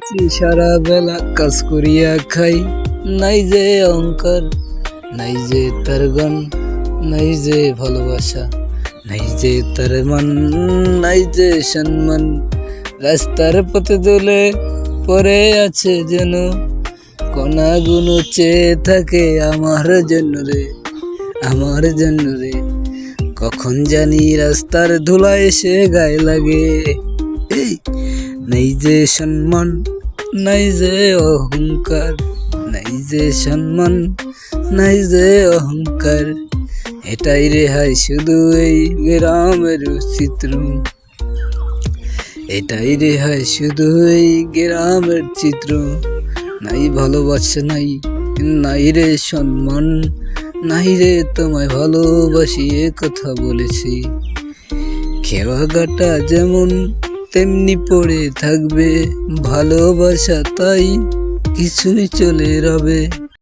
আছি সারা বেলা কাজ করিয়া খাই, নাই যে অহংকার, নাই যে তার গান, নাই যে ভালোবাসা, নাই যে তার মান, নাই যে সম্মান। রাস্তার পথে দোলে পড়ে আছে যেন, কণাগুলো চেয়ে থাকে আমার জন্য রে, আমার জন্য রে। কখন জানি রাস্তার ধুলা এসে গায়ে লাগে। এই নাই যে সম্মান, নাই যে অহংকার, নাই যে সম্মান, নাই যে অহংকার। এটাই রেহাই শুধু এই গ্রামের চিত্র, এটাই রেহাই শুধু এই গ্রামের চিত্র। নাই ভালোবাসা, নাই নাই রে সম্মান, নাই রে তোমায় ভালোবাসি এ কথা বলেছি। খেওয়া গাটা যেমন তেমনি পড়ে থাকবে, ভালোবাসা তাই কিছুই চলে রবে।